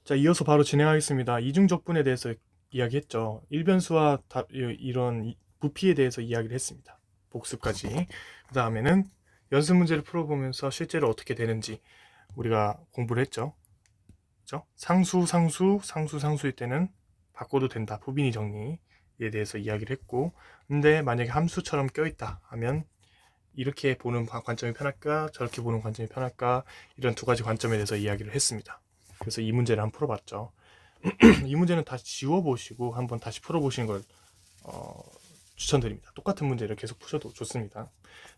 자, 이어서 바로 진행하겠습니다. 이중적분에 대해서 이야기했죠. 일변수와 이런 부피에 대해서 이야기를 했습니다. 복습까지. 그 다음에는 연습 문제를 풀어보면서 실제로 어떻게 되는지 우리가 공부를 했죠. 그죠? 상수일 때는 바꿔도 된다. 부빈이 정리에 대해서 이야기를 했고, 근데 만약에 함수처럼 껴있다 하면 이렇게 보는 관점이 편할까, 저렇게 보는 관점이 편할까, 이런 두 가지 관점에 대해서 이야기를 했습니다. 그래서 이 문제를 한번 풀어봤죠. 이 문제는 다시 지워보시고 한번 다시 풀어보시는 걸 어, 추천드립니다. 똑같은 문제를 계속 푸셔도 좋습니다.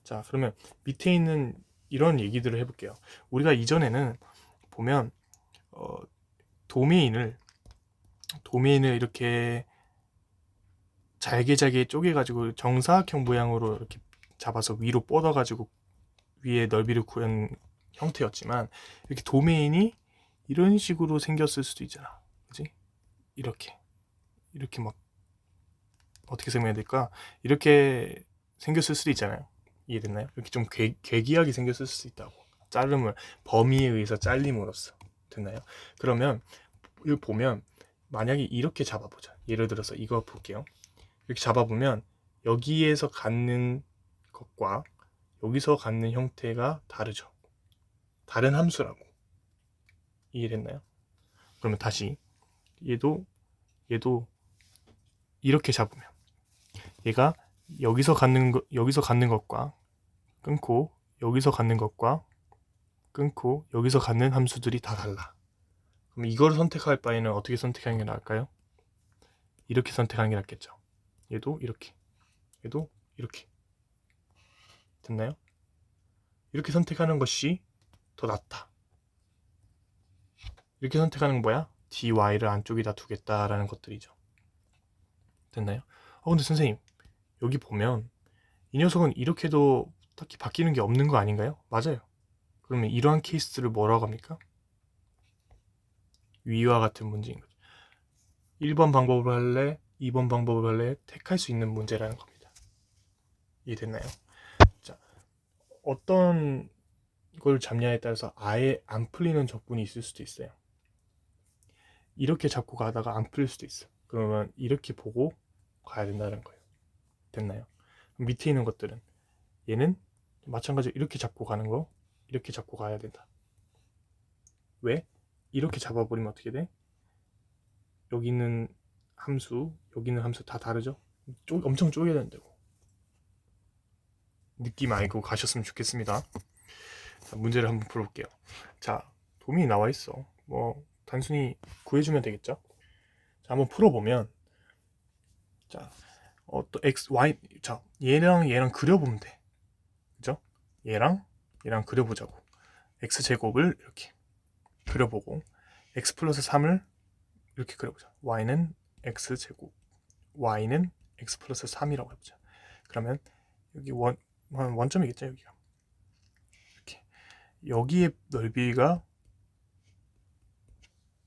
자, 그러면 밑에 있는 이런 얘기들을 해볼게요. 우리가 이전에는 보면 어, 도메인을 이렇게 잘게 쪼개가지고 정사각형 모양으로 이렇게 잡아서 위로 뻗어가지고 위에 넓이를 구한 형태였지만, 이렇게 도메인이 이런 식으로 생겼을 수도 있잖아. 그지? 이렇게 막 어떻게 설명해야 될까? 이렇게 생겼을 수도 있잖아요. 이해됐나요? 이렇게 좀 괴기하게 생겼을 수도 있다고. 자름을 범위에 의해서 잘림으로써. 됐나요? 그러면 이거 보면 만약에 이렇게 잡아보자. 예를 들어서 이거 볼게요. 이렇게 잡아보면 여기에서 갖는 것과 여기서 갖는 형태가 다르죠. 다른 함수라고. 이해됐나요? 그러면 다시 얘도 이렇게 잡으면 얘가 여기서 갖는 것과 끊고 여기서 갖는 것과 끊고 여기서 갖는 함수들이 다 달라. 그럼 이걸 선택할 바에는 어떻게 선택하는 게 나을까요? 이렇게 선택하는 게 낫겠죠. 얘도 이렇게, 얘도 이렇게. 됐나요? 이렇게 선택하는 것이 더 낫다. 이렇게 선택하는 건 뭐야? dy를 안쪽에다 두겠다라는 것들이죠. 됐나요? 근데 선생님, 여기 보면 이 녀석은 이렇게도 딱히 바뀌는 게 없는 거 아닌가요? 맞아요. 그러면 이러한 케이스를 뭐라고 합니까? 위와 같은 문제인 거죠. 1번 방법을 할래? 2번 방법을 할래? 택할 수 있는 문제라는 겁니다. 이해됐나요? 자, 어떤 걸 잡냐에 따라서 아예 안 풀리는 적분이 있을 수도 있어요. 이렇게 잡고 가다가 안 풀릴 수도 있어. 그러면 이렇게 보고 가야 된다는 거예요. 됐나요? 밑에 있는 것들은 얘는 마찬가지로 이렇게 잡고 가는 거, 이렇게 잡고 가야 된다. 왜? 이렇게 잡아버리면 어떻게 돼? 여기 있는 여기 있는 함수 다 다르죠? 엄청 쪼개야 된다고. 느낌 알고 가셨으면 좋겠습니다. 자, 문제를 한번 풀어볼게요. 자, 도면이 나와 있어. 뭐 단순히 구해주면 되겠죠? 자, 한번 풀어보면, 자, 또 x, y, 자, 얘랑 그려보면 돼. 그죠? 얘랑 그려보자고. x제곱을 이렇게 그려보고, x 플러스 3을 이렇게 그려보자. y는 x제곱, y는 x 플러스 3이라고 해보자. 그러면 여기 원점이겠죠, 여기가. 이렇게. 여기의 넓이가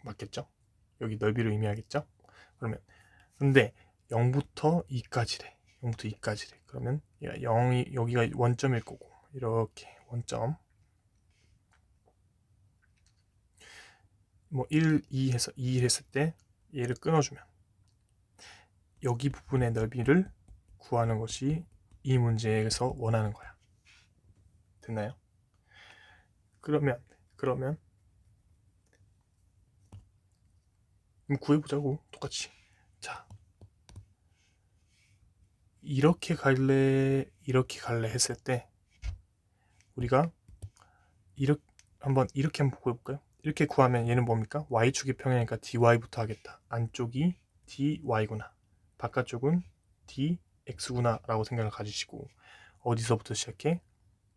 맞겠죠? 여기 넓이를 의미하겠죠? 그러면 근데 0부터 2까지래. 0부터 2까지래. 그러면 얘가 0이 여기가 원점일 거고, 이렇게 원점 뭐 1, 2 해서 2 했을 때 얘를 끊어주면 여기 부분의 넓이를 구하는 것이 이 문제에서 원하는 거야. 됐나요? 그러면 구해보자고. 똑같이. 자, 이렇게 갈래 했을 때 우리가 이렇게 한번 구해볼까요? 이렇게 구하면 얘는 뭡니까? y축이 평행이니까 dy부터 하겠다. 안쪽이 dy구나. 바깥쪽은 dx구나 라고 생각을 가지시고, 어디서부터 시작해?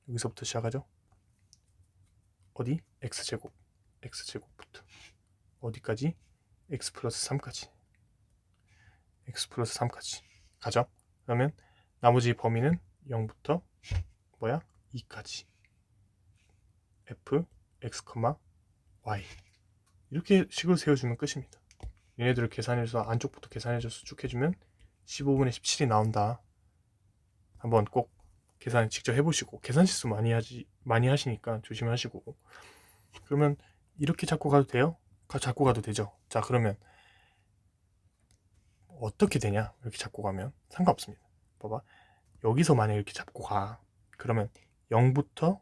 여기서부터 시작하죠? 어디? x제곱부터 어디까지? x 플러스 3까지 가죠? 그러면 나머지 범위는 0부터 2까지 f, x, y 이렇게 식을 세워주면 끝입니다. 얘네들을 계산해서 안쪽부터 계산해줘서 쭉 해주면 15분의 17이 나온다. 한번 꼭 계산 직접 해보시고, 계산 실수 많이 하시니까 조심하시고. 그러면 이렇게 잡고 가도 돼요? 잡고 가도 되죠. 자, 그러면 어떻게 되냐? 이렇게 잡고 가면 상관없습니다. 봐봐. 여기서 만약 이렇게 잡고 가. 그러면 0부터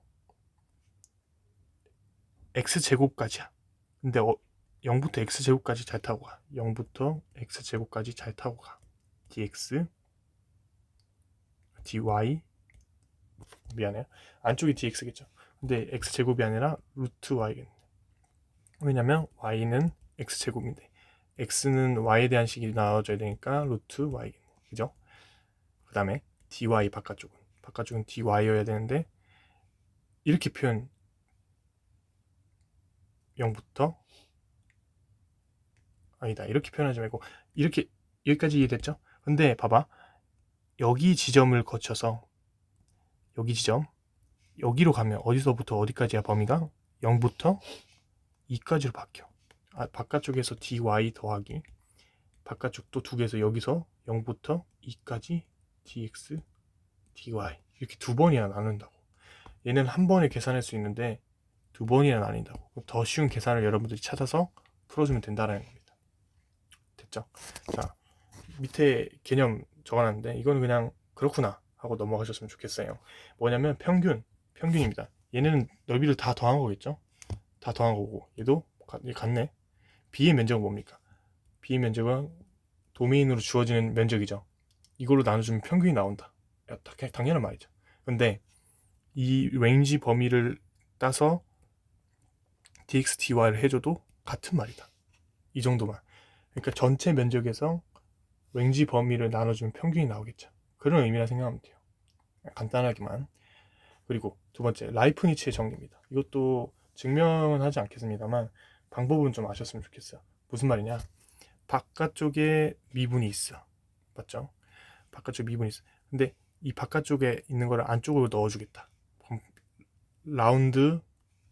x제곱까지야. 근데 0부터 x제곱까지 잘 타고 가. 0부터 x제곱까지 잘 타고 가. dx, dy, 미안해요. 안쪽이 dx겠죠. 근데 x제곱이 아니라 루트 y겠네. 왜냐면 y는 x제곱인데 x는 y에 대한 식이 나와줘야 되니까 루트 y겠네. 그죠? 그 다음에 dy 바깥쪽은 dy여야 되는데 이렇게 표현 0부터 아니다. 이렇게 표현하지 말고 이렇게 여기까지 이해됐죠? 근데 봐봐. 여기 지점을 거쳐서 여기 지점 여기로 가면 어디서부터 어디까지야 범위가? 0부터 2까지로 바뀌어. 바깥쪽에서 dy 더하기 바깥쪽 또 두 개에서 여기서 0부터 2까지 dx, dy 이렇게 두 번이나 나눈다고. 얘는 한 번에 계산할 수 있는데 두 번이나 나뉜다고. 더 쉬운 계산을 여러분들이 찾아서 풀어주면 된다는 겁니다. 됐죠? 자, 밑에 개념 적어놨는데 이건 그냥 그렇구나 하고 넘어가셨으면 좋겠어요. 뭐냐면 평균입니다. 얘는 넓이를 다 더한 거겠죠? 다 더한 거고 얘도 같네. B의 면적은 뭡니까? B의 면적은 도메인으로 주어지는 면적이죠. 이걸로 나눠주면 평균이 나온다. 당연한 말이죠. 근데 이 레인지 범위를 따서 dx, dy를 해줘도 같은 말이다. 이 정도만. 그러니까 전체 면적에서 랭지 범위를 나눠주면 평균이 나오겠죠. 그런 의미라 생각하면 돼요. 간단하게만. 그리고 두 번째, 라이프니츠의 정리입니다. 이것도 증명은 하지 않겠습니다만 방법은 좀 아셨으면 좋겠어요. 무슨 말이냐? 바깥쪽에 미분이 있어. 맞죠? 바깥쪽에 미분이 있어. 근데 이 바깥쪽에 있는 거를 안쪽으로 넣어주겠다. 그럼 라운드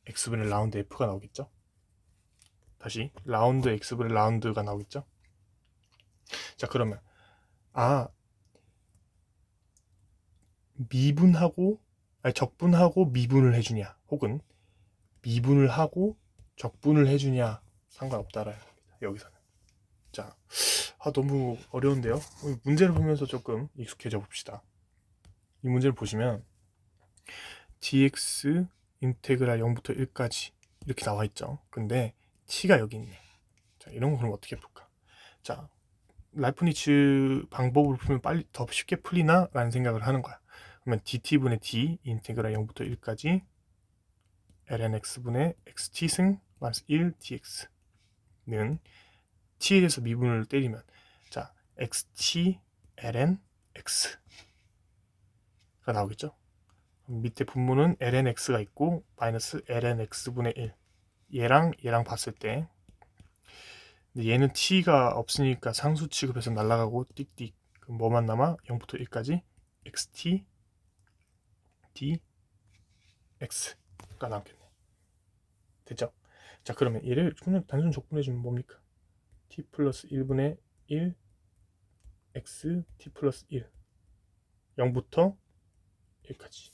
x분의 라운드 f가 나오겠죠? 다시 라운드 x분의 라운드가 나오겠죠? 자, 그러면 적분하고 미분을 해주냐 혹은 미분을 하고 적분을 해주냐 상관없다라는 겁니다. 여기서는. 자, 너무 어려운데요? 문제를 보면서 조금 익숙해져 봅시다. 이 문제를 보시면 dx 인테그랄 0부터 1까지 이렇게 나와 있죠. 근데 t가 여기 있네. 자, 이런 거 그럼 어떻게 풀까? 자, 라이프니츠 방법을 풀면 빨리 더 쉽게 풀리나? 라는 생각을 하는 거야. 그러면 dt분의 d 인테그랄 0부터 1까지 ln x분의 xt승 마이너스 1 dx는 t에 대해서 미분을 때리면 자 xt ln x가 나오겠죠. 밑에 분모는 ln x가 있고 마이너스 ln x분의 1 얘랑 봤을 때 얘는 t가 없으니까 상수 취급해서 날아가고 띡띡 그럼 뭐만 남아? 0부터 1까지 xt dx가 남겠네. 됐죠? 자, 그러면 얘를 그냥 단순 적분해주면 뭡니까? t 플러스 1분의 1 x t 플러스 1 0부터 1까지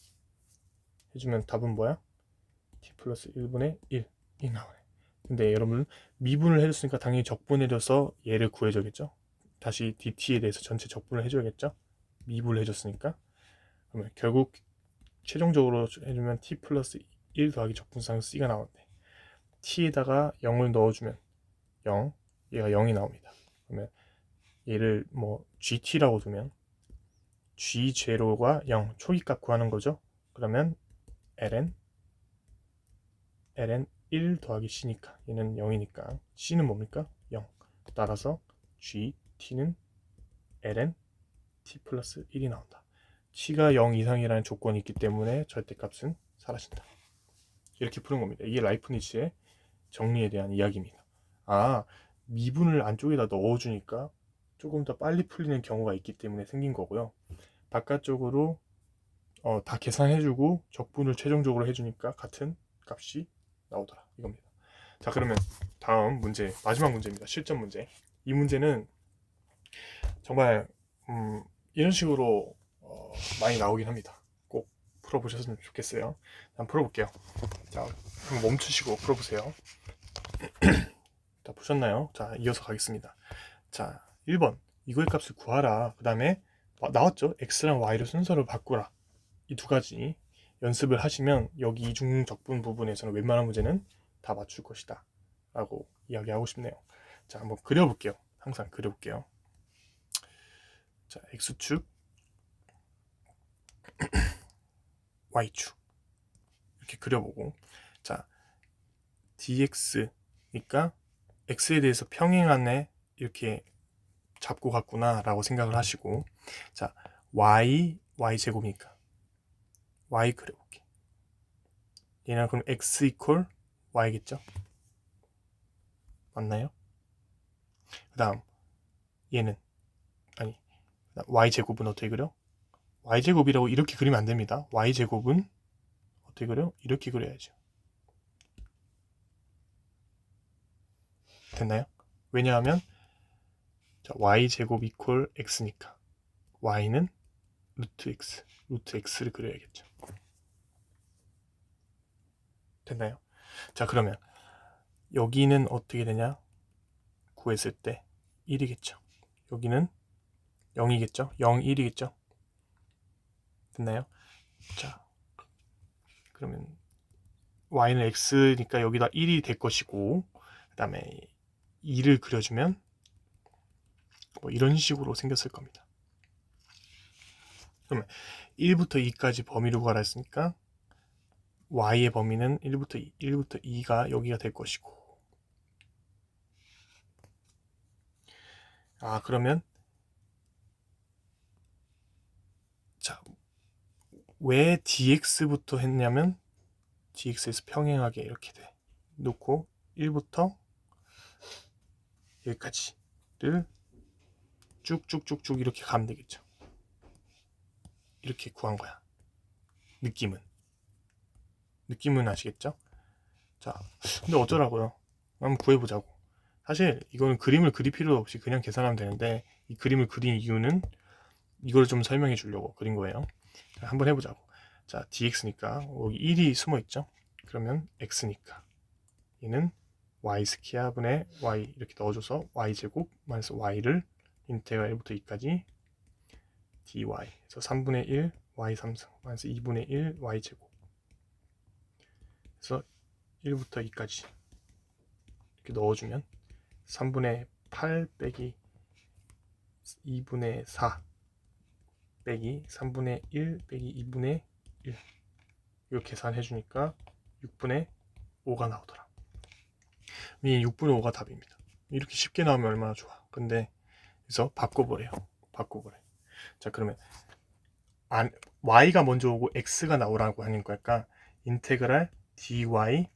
해주면 답은 뭐야? t 플러스 1분의 1이 나오네. 근데 여러분 미분을 해줬으니까 당연히 적분해줘서 얘를 구해줘야겠죠? 다시 dt에 대해서 전체 적분을 해줘야겠죠? 미분을 해줬으니까. 그러면 결국 최종적으로 해주면 t 플러스 1 더하기 적분상 c가 나오는데 t에다가 0을 넣어주면 0, 얘가 0이 나옵니다. 그러면 얘를 뭐 gt라고 두면 g0가 0, 초기값 구하는 거죠. 그러면 ln 1 더하기 c니까 얘는 0이니까 c는 뭡니까? 0. 따라서 gt는 ln t 플러스 1이 나온다. t가 0 이상이라는 조건이 있기 때문에 절대값은 사라진다. 이렇게 푸는 겁니다. 이게 라이프니츠의 정리에 대한 이야기입니다. 미분을 안쪽에다 넣어주니까 조금 더 빨리 풀리는 경우가 있기 때문에 생긴 거고요. 바깥쪽으로 다 계산해주고 적분을 최종적으로 해주니까 같은 값이 나오더라 이겁니다. 자, 그러면 다음 문제, 마지막 문제입니다. 실전 문제. 이 문제는 정말 이런 식으로 많이 나오긴 합니다. 꼭 풀어보셨으면 좋겠어요. 한번 풀어볼게요. 자, 한번 멈추시고 풀어보세요. 자, 보셨나요? 자, 이어서 가겠습니다. 자, 1번 이거의 값을 구하라. 그 다음에 나왔죠? x랑 y를 순서를 바꾸라. 이 두 가지 연습을 하시면 여기 이중적분 부분에서는 웬만한 문제는 다 맞출 것이다 라고 이야기하고 싶네요. 자, 한번 그려볼게요. 항상 그려볼게요. 자, x축 y축 이렇게 그려보고, 자, dx니까 x에 대해서 평행하네 이렇게 잡고 갔구나 라고 생각을 하시고, 자, y제곱이니까 y 그려볼게. 얘는 그럼 x 이퀄 y겠죠? 맞나요? 그 다음 얘는 아니 y제곱은 어떻게 그려? y제곱이라고 이렇게 그리면 안 됩니다. y제곱은 어떻게 그려? 이렇게 그려야죠. 됐나요? 왜냐하면 자, y제곱 이퀄 x니까 y는 루트 x, 루트 x를 그려야겠죠. 됐나요? 자, 그러면 여기는 어떻게 되냐? 구했을 때 1이겠죠. 여기는 0이겠죠. 0, 1이겠죠. 됐나요? 자, 그러면 y는 x니까 여기다 1이 될 것이고, 그 다음에 2를 그려주면 뭐 이런 식으로 생겼을 겁니다. 그러면 1부터 2까지 범위를 구하라 했으니까 y의 범위는 1부터 2가 여기가 될 것이고, 아, 그러면 자, 왜 dx부터 했냐면 dx에서 평행하게 이렇게 돼 놓고 1부터 여기까지를 쭉쭉쭉쭉 이렇게 가면 되겠죠. 이렇게 구한 거야. 느낌은 아시겠죠? 자, 근데 어쩌라고요? 한번 구해보자고. 사실 이거는 그림을 그릴 필요 없이 그냥 계산하면 되는데, 이 그림을 그린 이유는 이걸 좀 설명해 주려고 그린 거예요. 자, 한번 해보자고. 자, dx니까 여기 1이 숨어 있죠? 그러면 x니까 얘는 y 스키야 분의 y 이렇게 넣어줘서 y제곱 마이너스 y를 인테그랄 1부터 2까지 dy 그래서 3분의 1 y 3승 마이너스 2분의 1 y제곱, 그래서 1부터 2까지 이렇게 넣어주면 3분의 8 빼기 2분의 4 빼기 3분의 1 빼기 2분의 1 이거 계산해주니까 6분의 5가 나오더라. 이 6분의 5가 답입니다. 이렇게 쉽게 나오면 얼마나 좋아. 근데 그래서 바꿔보래요. 자, 그러면 y가 먼저 오고 x가 나오라고 하는 거니까 인테그랄 dy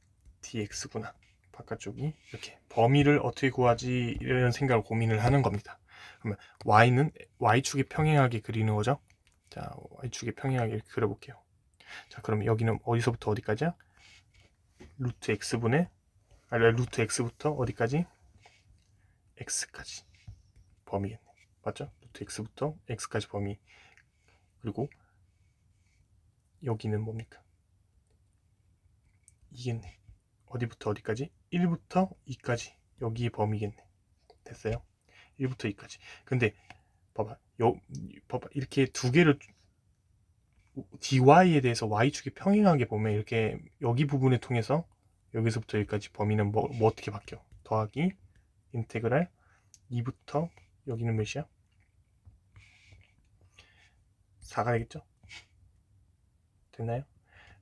dx구나. 바깥쪽이 이렇게 범위를 어떻게 구하지 이런 생각을 고민을 하는 겁니다. 그러면 y는 y축에 평행하게 그리는 거죠. 자, y축에 평행하게 이렇게 그려볼게요. 자, 그럼 여기는 어디서부터 어디까지야? 루트 x부터 어디까지? x까지 범위겠네. 맞죠? 루트 x부터 x까지 범위. 그리고 여기는 뭡니까? 이겠네. 어디부터 어디까지? 1부터 2까지 여기 범위겠네. 됐어요? 1부터 2까지. 근데 봐봐. 이렇게 두 개를 dy에 대해서 y축이 평행하게 보면 이렇게 여기 부분을 통해서 여기서부터 여기까지 범위는 뭐 어떻게 바뀌어? 더하기 인테그랄 2부터 여기는 몇이야? 4가 되겠죠? 됐나요?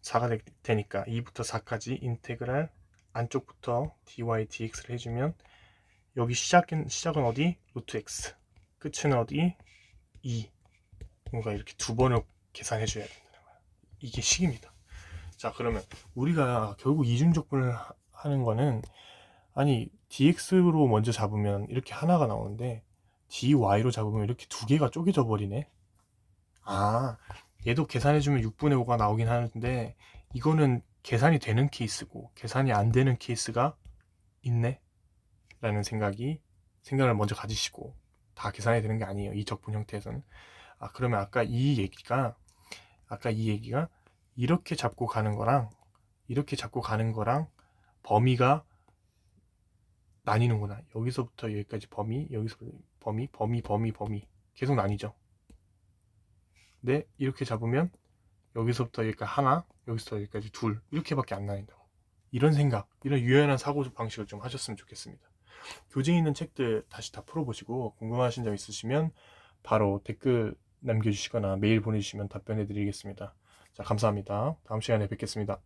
4가 되니까 2부터 4까지 인테그랄 안쪽부터 dy dx를 해주면 여기 시작은 어디? 루트 x, 끝은 어디? 2. 뭔가 이렇게 두 번을 계산해 줘야 된다는 거야. 이게 식입니다. 자, 그러면 우리가 결국 이중적분을 하는 거는, 아니 dx로 먼저 잡으면 이렇게 하나가 나오는데 dy로 잡으면 이렇게 두 개가 쪼개져 버리네. 아, 얘도 계산해주면 6분의 5가 나오긴 하는데 이거는 계산이 되는 케이스고 계산이 안 되는 케이스가 있네 라는 생각을 먼저 가지시고, 다 계산이 되는 게 아니에요, 이 적분 형태에서는. 아, 그러면 아까 이 얘기가 이렇게 잡고 가는 거랑 범위가 나뉘는구나. 여기서부터 여기까지 범위, 여기서부터 범위 계속 나뉘죠. 근데 이렇게 잡으면 여기서부터 여기까지 하나, 여기서부터 여기까지 둘, 이렇게밖에 안 나뉜다고. 이런 생각, 이런 유연한 사고 방식을 좀 하셨으면 좋겠습니다. 교재 있는 책들 다시 다 풀어보시고 궁금하신 점 있으시면 바로 댓글 남겨주시거나 메일 보내주시면 답변해 드리겠습니다. 자, 감사합니다. 다음 시간에 뵙겠습니다.